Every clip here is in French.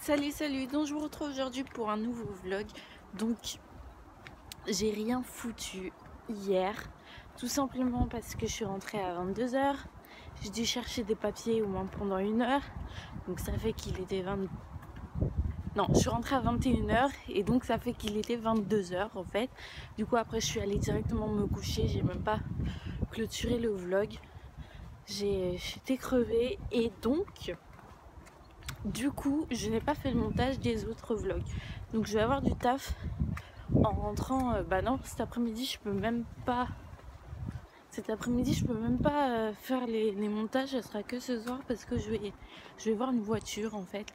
Salut, donc je vous retrouve aujourd'hui pour un nouveau vlog. Donc j'ai rien foutu hier, tout simplement parce que je suis rentrée à 22 h. J'ai dû chercher des papiers au moins pendant 1 heure, donc ça fait qu'il était 20... Non, je suis rentrée à 21 h et donc ça fait qu'il était 22 h en fait. Du coup après je suis allée directement me coucher, j'ai même pas clôturé le vlog. J'étais crevée et donc... Du coup, je n'ai pas fait le montage des autres vlogs. Donc je vais avoir du taf en rentrant. Bah non, cet après-midi, je peux même pas. Cet après-midi, je peux même pas faire les montages. Ça sera que ce soir parce que je vais voir une voiture en fait.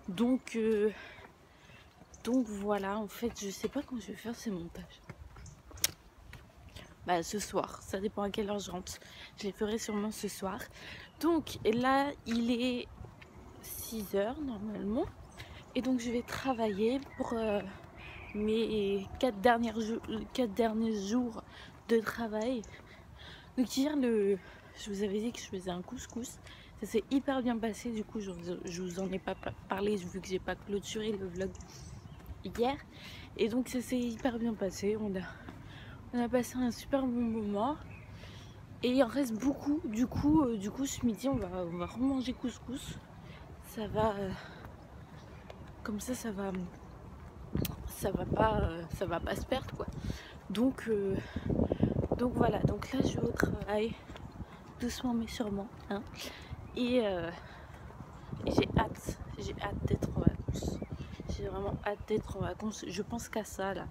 Donc voilà, en fait, je sais pas quand je vais faire ces montages. Bah ce soir, ça dépend à quelle heure je rentre. Je les ferai sûrement ce soir. Donc là, il est 6 h normalement. Et donc je vais travailler pour mes 4 derniers jours de travail. Donc hier, je vous avais dit que je faisais un couscous. Ça s'est hyper bien passé. Du coup, je vous en ai pas parlé vu que j'ai pas clôturé le vlog hier. Et donc ça s'est hyper bien passé. On a passé un super bon moment. Et il en reste beaucoup. Du coup ce midi, on va remanger couscous. Ça va... comme ça va pas se perdre quoi. Donc voilà, donc là je vais au travail doucement mais sûrement hein. Et j'ai hâte d'être en vacances. J'ai vraiment hâte d'être en vacances. Je pense qu'à ça là.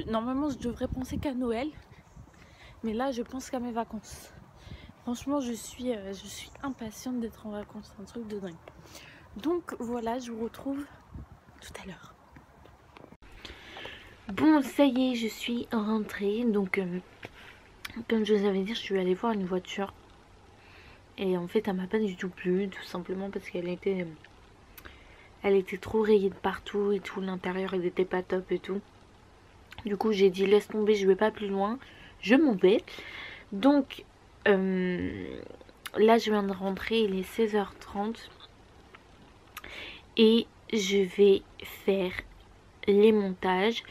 Normalement je devrais penser qu'à Noël, mais là je pense qu'à mes vacances. Franchement je suis impatiente d'être en vacances, c'est un truc de dingue. Donc voilà, je vous retrouve tout à l'heure. Bon, ça y est, je suis rentrée. Donc, comme je vous avais dit, je suis allée voir une voiture. Et en fait, elle m'a pas du tout plu. Tout simplement parce qu'elle était trop rayée de partout et tout. L'intérieur, il était pas top et tout. Du coup, j'ai dit, laisse tomber, je vais pas plus loin. Je m'en vais. Donc, là, je viens de rentrer. Il est 16h30. Et je vais faire les montages.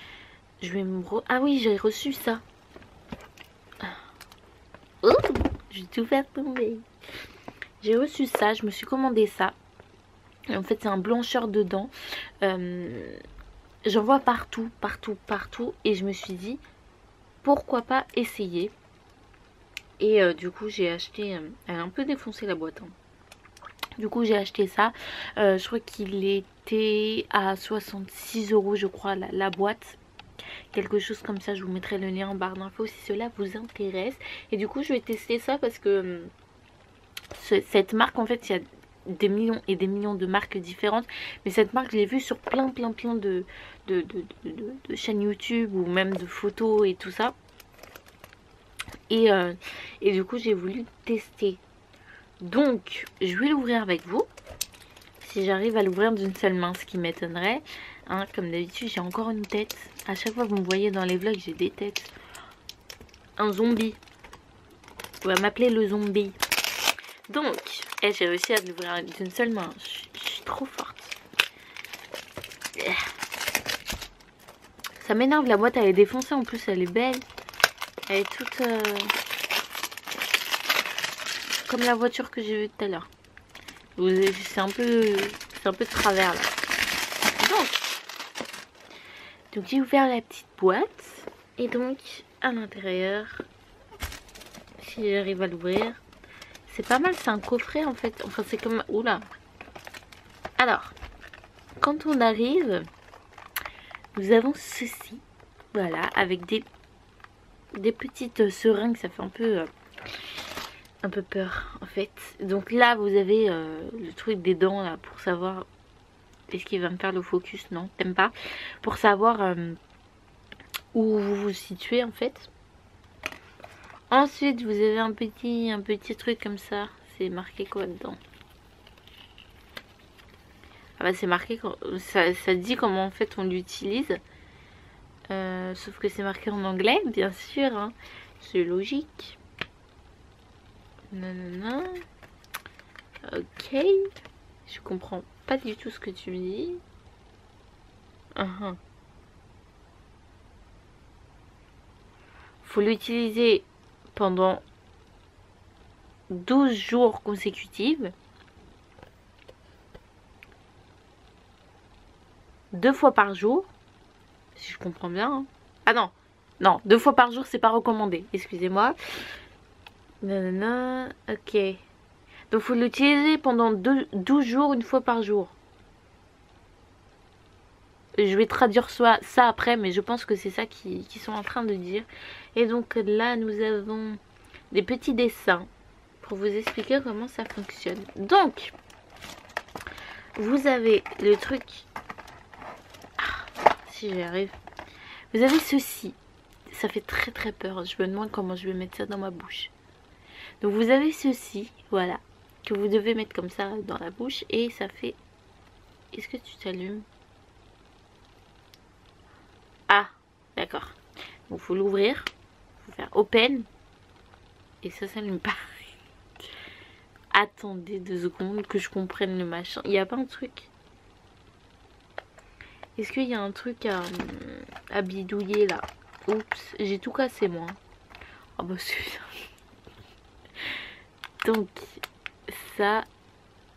Je vais me... Ah oui, j'ai reçu ça. Oh, je vais tout faire tomber. J'ai reçu ça, je me suis commandé ça. Et en fait, c'est un blancheur de dents. J'en vois partout. Et je me suis dit, pourquoi pas essayer. Et du coup, j'ai acheté... elle est un peu défoncée la boîte. Hein. Du coup, j'ai acheté ça. Je crois qu'il était à 66 €, je crois, la boîte. Quelque chose comme ça, je vous mettrai le lien en barre d'infos si cela vous intéresse. Et du coup je vais tester ça parce que cette marque, en fait il y a des millions et des millions de marques différentes, mais cette marque je l'ai vue sur plein de chaînes YouTube ou même de photos et tout ça. Et du coup j'ai voulu tester. Donc je vais l'ouvrir avec vous. Si j'arrive à l'ouvrir d'une seule main, ce qui m'étonnerait. Hein, comme d'habitude, j'ai encore une tête. À chaque fois que vous me voyez dans les vlogs, j'ai des têtes. Un zombie. On va m'appeler le zombie. Donc, j'ai réussi à l'ouvrir d'une seule main. Je suis trop forte. Ça m'énerve, la boîte elle est défoncée. En plus, elle est belle. Elle est toute... comme la voiture que j'ai vue tout à l'heure. C'est un peu de travers là. Donc j'ai ouvert la petite boîte. Et donc à l'intérieur, si j'arrive à l'ouvrir, c'est pas mal, c'est un coffret en fait. Enfin c'est comme... Oula. Alors, quand on arrive, nous avons ceci. Voilà, avec des petites seringues, ça fait un peu peur en fait. Donc là vous avez le truc des dents là pour savoir... Est-ce qu'il va me faire le focus? Non, t'aimes pas. Pour savoir où vous vous situez en fait. Ensuite vous avez un petit truc comme ça. C'est marqué quoi dedans? Ah bah c'est marqué, ça dit comment en fait on l'utilise. Sauf que c'est marqué en anglais bien sûr hein. C'est logique. Non. Ok. Je comprends pas du tout ce que tu me dis. Faut l'utiliser pendant 12 jours consécutifs. 2 fois par jour. Si je comprends bien. Hein. Ah non. Non, 2 fois par jour, c'est pas recommandé. Excusez-moi. Nanana. Ok. Donc faut l'utiliser pendant 12 jours, une fois par jour. Je vais traduire ça après, mais je pense que c'est ça qu'ils sont en train de dire. Et donc là, nous avons des petits dessins pour vous expliquer comment ça fonctionne. Donc, vous avez le truc... Ah, si j'y arrive. Vous avez ceci. Ça fait très très peur. Je me demande comment je vais mettre ça dans ma bouche. Donc vous avez ceci, voilà, que vous devez mettre comme ça dans la bouche. Et ça fait... Est-ce que tu t'allumes? Ah, d'accord. Donc faut l'ouvrir. Faut faire open. Et ça s'allume pas. Attendez 2 secondes que je comprenne le machin. Il n'y a pas un truc? Est-ce qu'il y a un truc à bidouiller là? Oups, j'ai tout cassé moi. Ah bah c'est bien. Donc ça,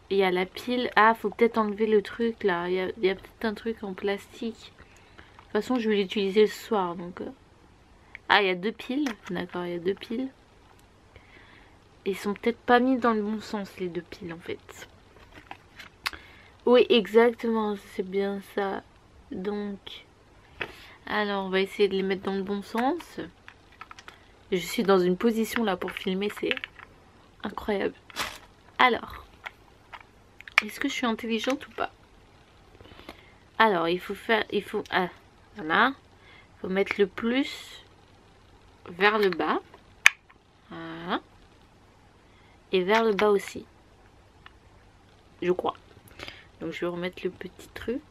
il y a la pile. Ah, faut peut-être enlever le truc là. Il y a peut-être un truc en plastique. De toute façon, je vais l'utiliser ce soir donc. Ah, il y a 2 piles. D'accord, il y a 2 piles. Ils sont peut-être pas mis dans le bon sens les 2 piles en fait. Oui, exactement, c'est bien ça. Donc, alors on va essayer de les mettre dans le bon sens. Je suis dans une position là pour filmer, c'est incroyable. Alors, est-ce que je suis intelligente ou pas? Alors, il faut faire, ah, voilà. Il faut mettre le plus vers le bas. Voilà. Et vers le bas aussi. Je crois. Donc je vais remettre le petit truc.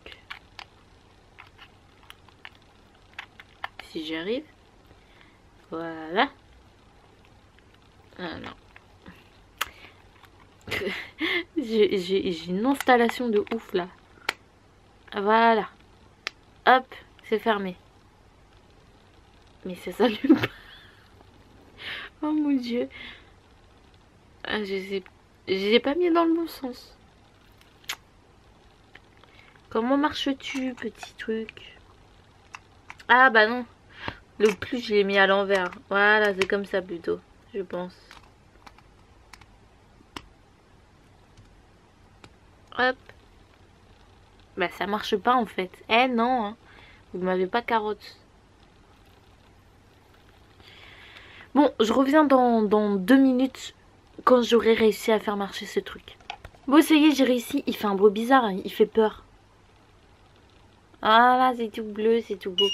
Si j'y arrive. Voilà. Ah non. J'ai une installation de ouf là. Voilà. Hop, c'est fermé. Mais ça s'allume pas. Oh mon dieu. Ah, je les ai pas mis dans le bon sens. Comment marches-tu, petit truc? Ah bah non. Le plus, je l'ai mis à l'envers. Voilà, c'est comme ça plutôt, je pense. Hop. Bah ça marche pas en fait. Eh non, hein. Vous m'avez pas carotte. Bon, je reviens dans 2 minutes quand j'aurai réussi à faire marcher ce truc. Bon, ça y est, j'ai réussi. Il fait un bruit bizarre, hein. Il fait peur. Ah là, c'est tout bleu, c'est tout beau.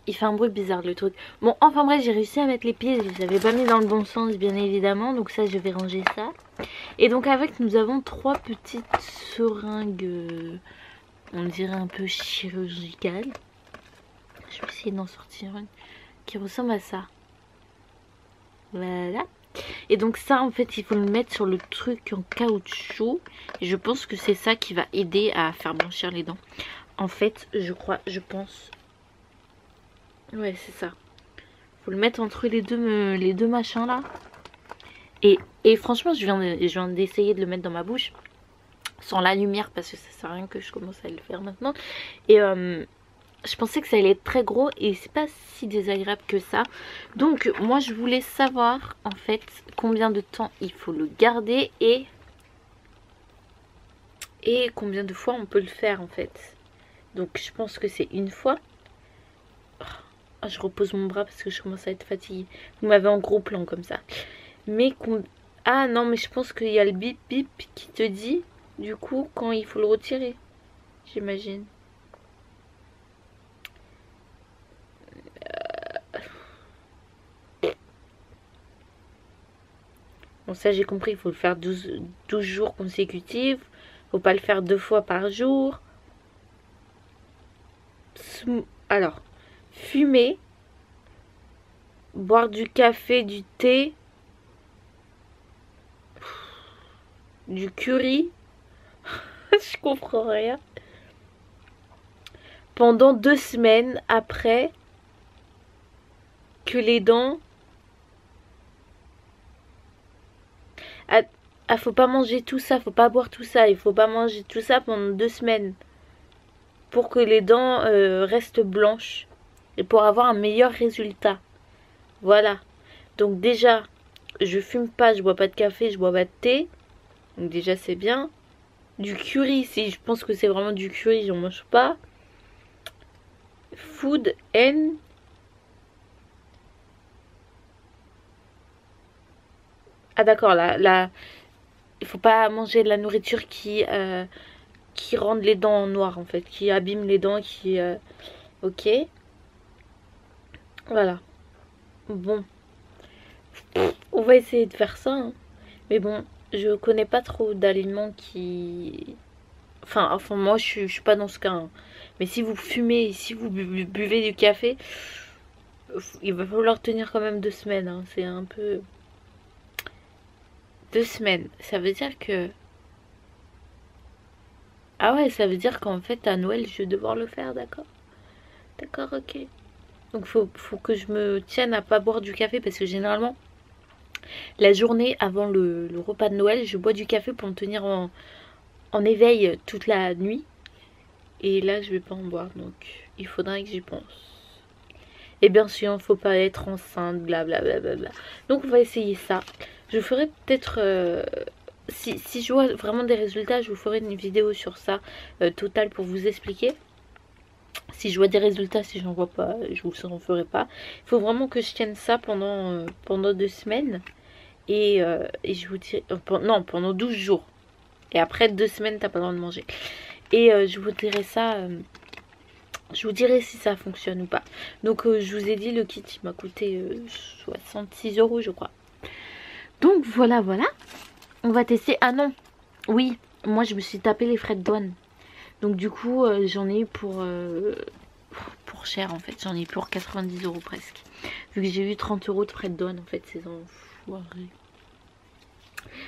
Il fait un bruit bizarre le truc. Bon, enfin bref, j'ai réussi à mettre les pieds. Je les avais pas mis dans le bon sens, bien évidemment. Donc ça, je vais ranger ça. Et donc avec, nous avons 3 petites seringues, on dirait un peu chirurgicales. Je vais essayer d'en sortir une qui ressemble à ça. Voilà. Et donc ça, en fait, il faut le mettre sur le truc en caoutchouc. Et je pense que c'est ça qui va aider à faire blanchir les dents. En fait, je pense... Ouais, c'est ça. Faut le mettre entre les deux machins là. Et franchement, je viens d'essayer de le mettre dans ma bouche. Sans la lumière, parce que ça sert à rien que je commence à le faire maintenant. Et je pensais que ça allait être très gros et c'est pas si désagréable que ça. Donc moi je voulais savoir en fait combien de temps il faut le garder et combien de fois on peut le faire en fait. Donc je pense que c'est une fois. Oh, je repose mon bras parce que je commence à être fatiguée. Vous m'avez en gros plan comme ça. Mais ah non, mais je pense qu'il y a le bip bip qui te dit du coup quand il faut le retirer. J'imagine. Bon, ça j'ai compris, il faut le faire 12 jours consécutifs. Faut pas le faire 2 fois par jour. Alors, fumer, boire du café, du thé, du curry. comprends rien. Pendant 2 semaines après que les dents... Ah, faut pas manger tout ça, faut pas boire tout ça, il faut pas manger tout ça pendant 2 semaines. Pour que les dents restent blanches. Et pour avoir un meilleur résultat. Voilà. Donc déjà, je fume pas, je bois pas de café, je bois pas de thé. Donc déjà c'est bien. Du curry, si je pense que c'est vraiment du curry, j'en mange pas. Food and... Ah d'accord, là, il faut pas manger de la nourriture qui rend les dents noires en fait, qui abîme les dents, qui... Ok. Voilà. Bon. On va essayer de faire ça. Hein. Mais bon, je connais pas trop d'aliments qui... Enfin, moi je suis pas dans ce cas. Hein. Mais si vous fumez, si vous buvez du café, il va falloir tenir quand même 2 semaines. Hein. C'est un peu... 2 semaines. Ça veut dire que... Ah ouais, ça veut dire qu'en fait à Noël je vais devoir le faire, d'accord? D'accord, ok. Donc faut que je me tienne à pas boire du café parce que généralement la journée avant le repas de Noël je bois du café pour me tenir en éveil toute la nuit. Et là je vais pas en boire donc il faudrait que j'y pense. Et bien sûr faut pas être enceinte, blablabla. Donc on va essayer ça. Je ferai peut-être... si je vois vraiment des résultats, je vous ferai une vidéo sur ça totale pour vous expliquer. Si je vois des résultats, si j'en vois pas, je vous en ferai pas. Il faut vraiment que je tienne ça pendant 2 semaines. Et je vous dirai... non, pendant 12 jours. Et après 2 semaines, t'as pas le droit de manger. Et je vous dirai ça... je vous dirai si ça fonctionne ou pas. Donc je vous ai dit, le kit il m'a coûté 66 € je crois. Donc voilà. On va tester. Ah non, oui, moi je me suis tapé les frais de douane. Donc du coup j'en ai eu pour cher en fait. J'en ai eu pour 90 € presque. Vu que j'ai eu 30 € de frais de douane en fait, ces enfoirés.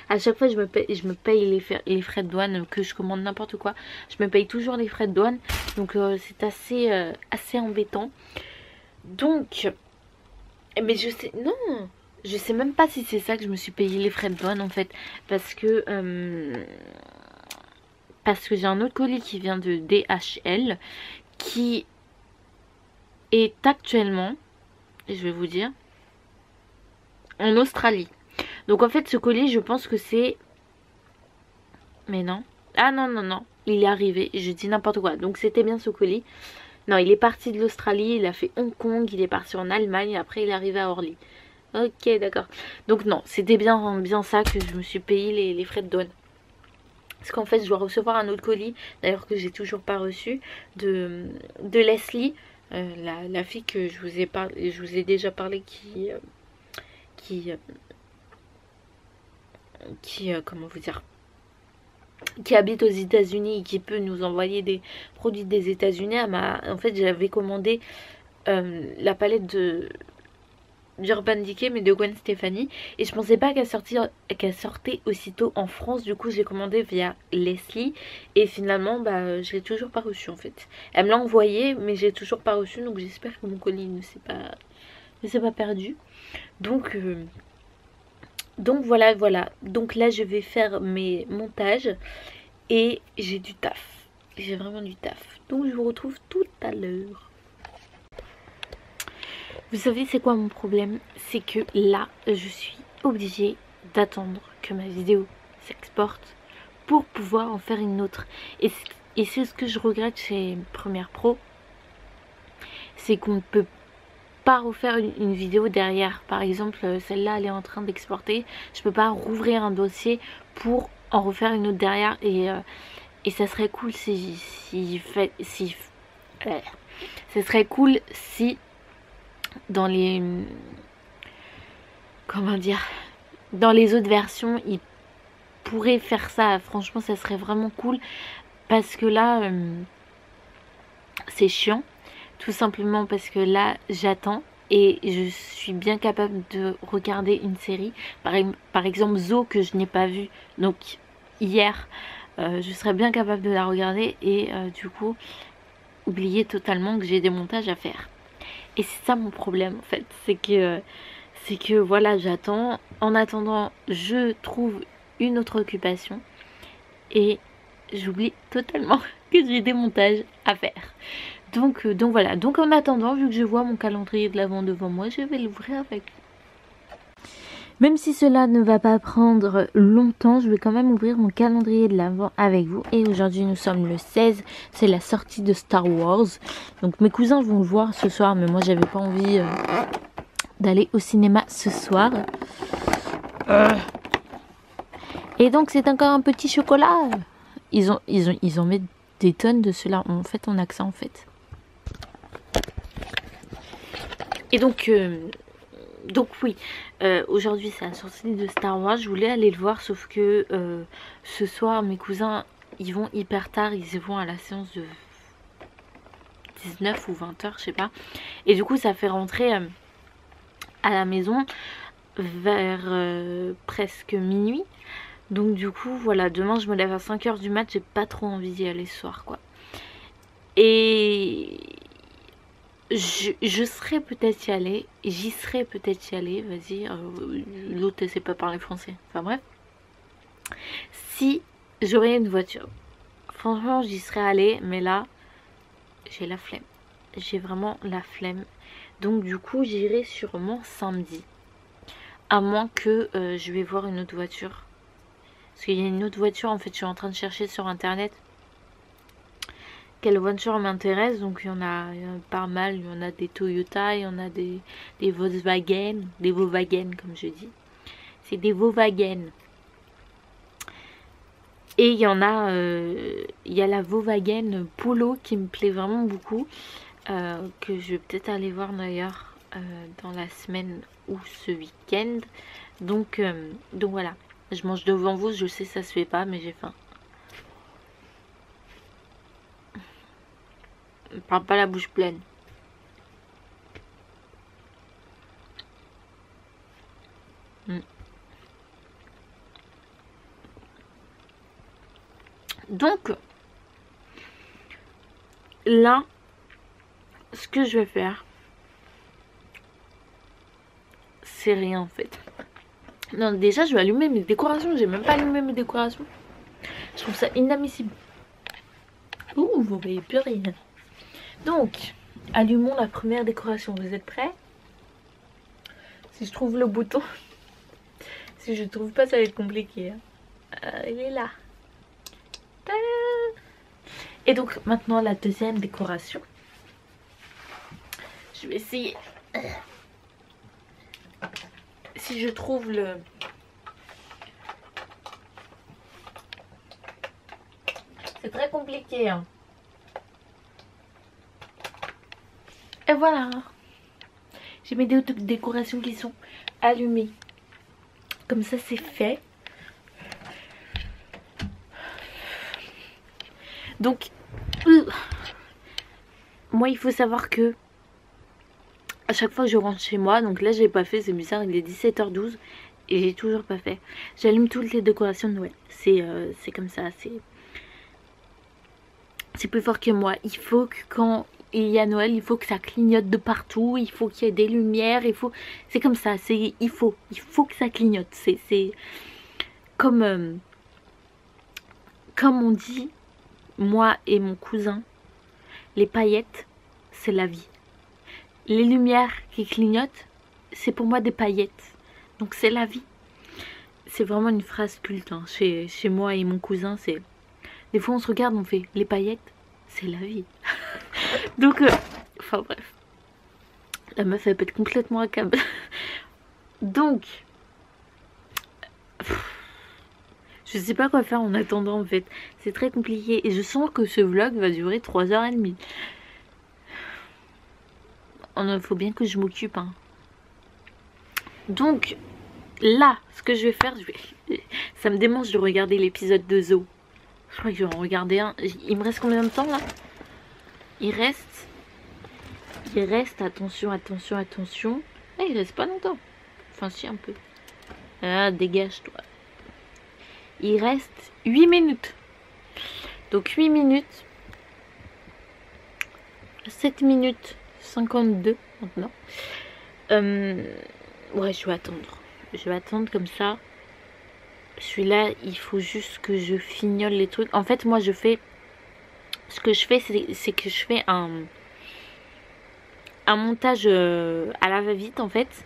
À chaque fois je me paye les frais de douane, que je commande n'importe quoi. Je me paye toujours les frais de douane. Donc c'est assez embêtant. Donc, mais je sais, non, je sais même pas si c'est ça que je me suis payé les frais de douane en fait. Parce que j'ai un autre colis qui vient de DHL qui est actuellement, je vais vous dire, en Australie. Donc en fait ce colis je pense que c'est... Mais non. Ah non. Il est arrivé. Je dis n'importe quoi. Donc c'était bien ce colis. Non, il est parti de l'Australie. Il a fait Hong Kong. Il est parti en Allemagne. Et après il est arrivé à Orly. Ok, d'accord. Donc non, c'était bien ça que je me suis payé les frais de douane. Parce qu'en fait je dois recevoir un autre colis. D'ailleurs que j'ai toujours pas reçu. De Leslie. La fille que je vous ai déjà parlé comment vous dire, qui habite aux États-Unis et qui peut nous envoyer des produits des États-Unis. En fait j'avais commandé la palette d'Urban Decay mais de Gwen Stefani et je pensais pas qu'elle sortait aussitôt en France. Du coup j'ai commandé via Leslie et finalement je l'ai toujours pas reçu en fait. Elle me l'a envoyé mais j'ai toujours pas reçu, donc j'espère que mon colis ne s'est pas perdu. Donc voilà. Donc là je vais faire mes montages et j'ai du taf. J'ai vraiment du taf. Donc je vous retrouve tout à l'heure. Vous savez c'est quoi mon problème? C'est que là je suis obligée d'attendre que ma vidéo s'exporte pour pouvoir en faire une autre. Et c'est ce que je regrette chez Premiere Pro. C'est qu'on ne peut pas refaire une vidéo derrière. Par exemple celle-là elle est en train d'exporter, je peux pas rouvrir un dossier pour en refaire une autre derrière. Et ça serait cool ça serait cool si dans les dans les autres versions ils pourraient faire ça. Franchement ça serait vraiment cool parce que là c'est chiant. Tout simplement parce que là j'attends et je suis bien capable de regarder une série. Par exemple Zo que je n'ai pas vu donc hier je serais bien capable de la regarder et du coup oublier totalement que j'ai des montages à faire. Et c'est ça mon problème en fait, c'est que voilà, j'attends. En attendant, je trouve une autre occupation et j'oublie totalement que j'ai des montages à faire. Donc voilà, donc en attendant, vu que je vois mon calendrier de l'avant devant moi, je vais l'ouvrir avec vous. Même si cela ne va pas prendre longtemps, je vais quand même ouvrir mon calendrier de l'avant avec vous. Et aujourd'hui nous sommes le 16, c'est la sortie de Star Wars. Donc mes cousins vont le voir ce soir, mais moi j'avais pas envie d'aller au cinéma ce soir. Et donc c'est encore un petit chocolat. Ils en mettent des tonnes de cela. En fait on a que ça en fait. Et donc oui, aujourd'hui c'est la sortie de Star Wars, je voulais aller le voir sauf que ce soir mes cousins ils vont hyper tard, ils vont à la séance de 19 ou 20 h je sais pas. Et du coup ça fait rentrer à la maison vers presque minuit. Donc du coup voilà, demain je me lève à 5 h du mat, j'ai pas trop envie d'y aller ce soir quoi. Et je serais peut-être y aller, j'y serais peut-être y aller, vas-y, l'autre elle sait pas parler français, enfin bref. Si j'aurais une voiture, franchement j'y serais allée, mais là j'ai la flemme, j'ai vraiment la flemme. Donc du coup j'irai sûrement samedi, à moins que je vais voir une autre voiture. Parce qu'il y a une autre voiture, en fait je suis en train de chercher sur internet quelle voiture m'intéresse. Donc il y en a pas mal, il y en a des Toyota, il y en a des Volkswagen, des Volkswagen comme je dis, c'est des Volkswagen. Et il y en a il y a la Volkswagen Polo qui me plaît vraiment beaucoup, que je vais peut-être aller voir d'ailleurs dans la semaine ou ce week-end. Donc voilà, je mange devant vous, je sais ça se fait pas mais j'ai faim. Je parle pas la bouche pleine. Donc là, ce que je vais faire, c'est rien en fait. Non, déjà je vais allumer mes décorations. J'ai même pas allumé mes décorations. Je trouve ça inadmissible. Ouh, vous voyez plus rien. Donc, allumons la première décoration. Vous êtes prêts? Si je trouve le bouton. Si je trouve pas, ça va être compliqué. Il est là. Tada! Et donc, maintenant la deuxième décoration. Je vais essayer. Si je trouve le... C'est très compliqué, hein. Et voilà. J'ai mes deux décorations qui sont allumées. Comme ça, c'est fait. Donc, moi, il faut savoir que à chaque fois que je rentre chez moi, donc là, j'ai pas fait, c'est bizarre, il est 17 h 12 et j'ai toujours pas fait. J'allume toutes les décorations de Noël. C'est comme ça, c'est plus fort que moi. Il faut que quand il y a Noël, il faut que ça clignote de partout, il faut qu'il y ait des lumières, c'est comme ça, il faut que ça clignote. C'est comme on dit, moi et mon cousin, les paillettes, c'est la vie. Les lumières qui clignotent, c'est pour moi des paillettes. Donc c'est la vie. C'est vraiment une phrase culte, hein. Chez moi et mon cousin, c'est... Des fois on se regarde, on fait les paillettes, c'est la vie. Donc, enfin bref. La meuf elle pète complètement à câble. Donc, je sais pas quoi faire en attendant en fait. C'est très compliqué et je sens que ce vlog va durer 3 h 30. Il faut bien que je m'occupe, hein. Donc là, ce que je vais faire, ça me démange de regarder l'épisode de Zo. Je crois que je vais en regarder un. Il me reste combien de temps là? Il reste, attention. Ah, il reste pas longtemps. Enfin si, un peu. Ah, dégage toi. Il reste 8 minutes. Donc 8 minutes. 7 minutes 52 maintenant. Ouais, je vais attendre. Je vais attendre comme ça. Celui-là, il faut juste que je fignole les trucs. En fait, moi, je fais... Ce que je fais, c'est que je fais un montage à la va-vite, en fait.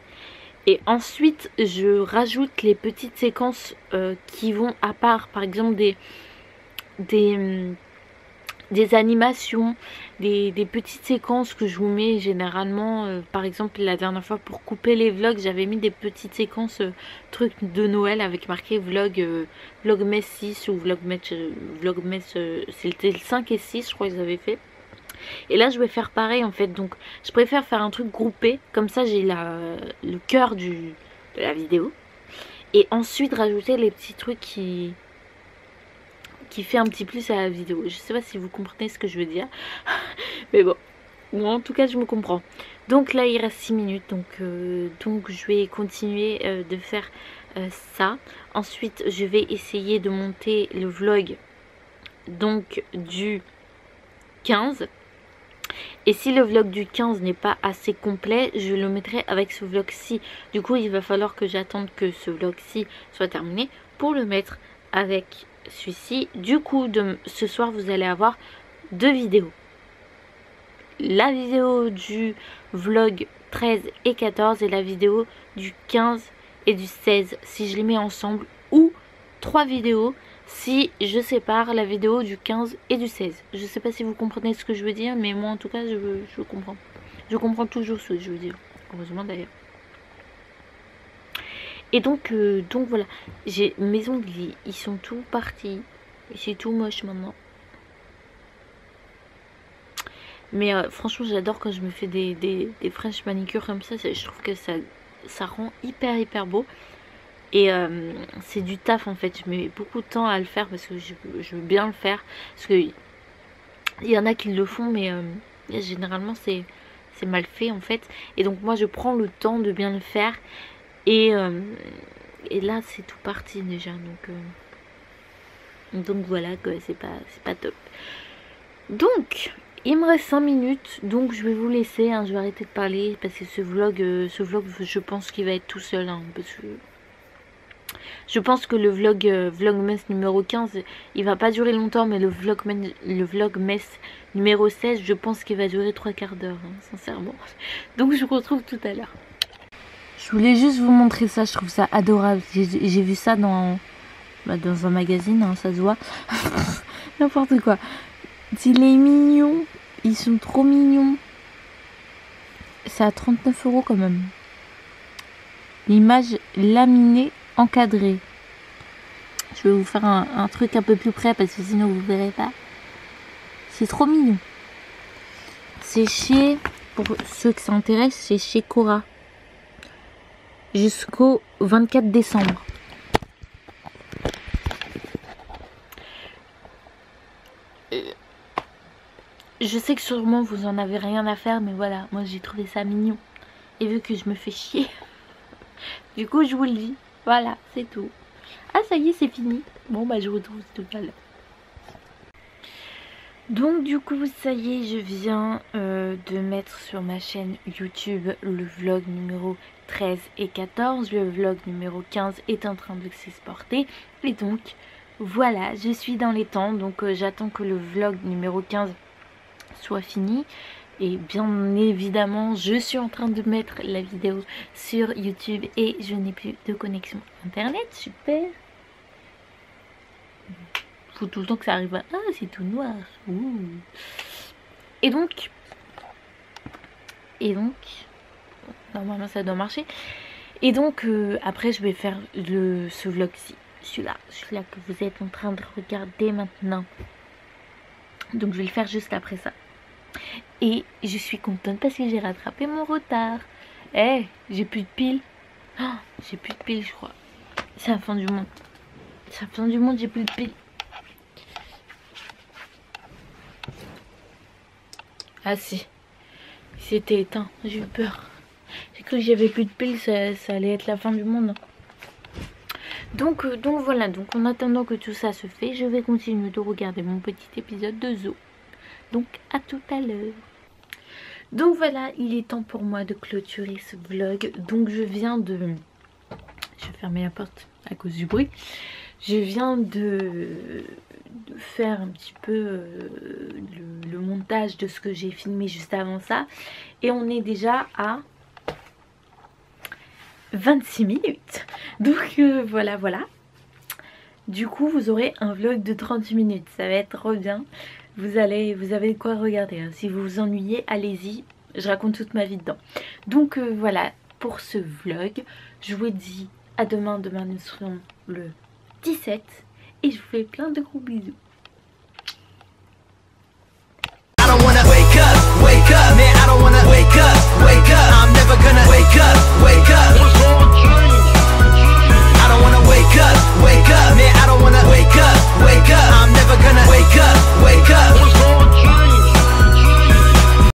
Et ensuite, je rajoute les petites séquences qui vont à part. Par exemple, des animations, des petites séquences que je vous mets généralement. Par exemple, la dernière fois pour couper les vlogs, j'avais mis des petites séquences trucs de Noël avec marqué vlog vlogmas 6 ou vlogmas c'était le 5 et 6 je crois qu'ils avaient fait. Et là je vais faire pareil en fait, donc je préfère faire un truc groupé, comme ça j'ai le cœur de la vidéo. Et ensuite rajouter les petits trucs qui fait un petit plus à la vidéo. Je sais pas si vous comprenez ce que je veux dire. Mais bon. Moi en tout cas je me comprends. Donc là il reste 6 minutes. Donc je vais continuer de faire ça. Ensuite je vais essayer de monter le vlog donc du 15. Et si le vlog du 15 n'est pas assez complet, je le mettrai avec ce vlog-ci. Du coup il va falloir que j'attende que ce vlog-ci soit terminé pour le mettre avec celui-ci. Du coup ce soir vous allez avoir 2 vidéos. La vidéo du vlog 13 et 14 et la vidéo du 15 et du 16 si je les mets ensemble, ou 3 vidéos si je sépare la vidéo du 15 et du 16. Je sais pas si vous comprenez ce que je veux dire, mais moi en tout cas je comprends. Je comprends toujours ce que je veux dire. Heureusement d'ailleurs. Et donc voilà, j'ai mes ongles, ils sont tous partis. C'est tout moche maintenant. Mais franchement j'adore quand je me fais des French manicure comme ça. Je trouve que ça rend hyper beau. Et c'est du taf en fait. Je mets beaucoup de temps à le faire parce que je veux bien le faire. Parce que il y en a qui le font, mais généralement c'est mal fait en fait. Et donc moi je prends le temps de bien le faire. Et là c'est tout parti déjà. Donc voilà quoi, c'est pas top. Donc il me reste 5 minutes, donc je vais vous laisser, hein, je vais arrêter de parler parce que ce vlog je pense qu'il va être tout seul, hein, parce que je pense que le vlogmas numéro 15 il va pas durer longtemps, mais le vlogmas numéro 16 je pense qu'il va durer 3/4 d'heure, hein, sincèrement. Donc je vous retrouve tout à l'heure. Je voulais juste vous montrer ça, je trouve ça adorable. J'ai vu ça dans un magazine, hein, ça se voit. N'importe quoi. Il est mignon, ils sont trop mignons. C'est à 39 € quand même. L'image laminée encadrée. Je vais vous faire un truc un peu plus près parce que sinon vous verrez pas. C'est trop mignon. C'est chez, pour ceux que ça intéresse, c'est chez Cora. Jusqu'au 24 décembre. Je sais que sûrement vous en avez rien à faire, mais voilà, moi j'ai trouvé ça mignon. Et vu que je me fais chier, du coup je vous le dis. Voilà, c'est tout. Ah ça y est, c'est fini. Bon bah je vous retrouve tout à l'heure. Donc du coup ça y est, je viens de mettre sur ma chaîne YouTube le vlog numéro 13 et 14. Le vlog numéro 15 est en train de s'exporter. Et donc voilà, je suis dans les temps. Donc j'attends que le vlog numéro 15 soit fini. Et bien évidemment je suis en train de mettre la vidéo sur YouTube et je n'ai plus de connexion internet. Super. Faut tout le temps que ça arrive à... Ah c'est tout noir. Ouh. Et donc normalement ça doit marcher. Et donc après je vais faire ce vlog-ci, celui-là que vous êtes en train de regarder maintenant. Donc je vais le faire juste après ça. Et je suis contente parce que j'ai rattrapé mon retard. Eh, j'ai plus de piles. Oh, j'ai plus de piles je crois. C'est la fin du monde. C'est la fin du monde, j'ai plus de piles. Ah si, c'était éteint, j'ai eu peur. J'ai cru que j'avais plus de piles, ça allait être la fin du monde. Donc voilà, donc en attendant que tout ça se fait, je vais continuer de regarder mon petit épisode de Zoo. Donc à tout à l'heure. Donc voilà, il est temps pour moi de clôturer ce vlog. Donc je viens de... Je vais fermer la porte à cause du bruit. Je viens de faire un petit peu le montage de ce que j'ai filmé juste avant ça. Et on est déjà à 26 minutes. Donc voilà. Du coup vous aurez un vlog de 30 minutes. Ça va être trop bien. Vous avez de quoi regarder. Hein. Si vous vous ennuyez, allez-y. Je raconte toute ma vie dedans. Donc voilà pour ce vlog. Je vous dis à demain. Demain nous serons le 17. Et je vous fais plein de gros bisous. Wake up, man, I don't wanna wake up, I'm never gonna wake up, I don't wanna wake up, man, I don't wanna wake up, I'm never gonna wake up,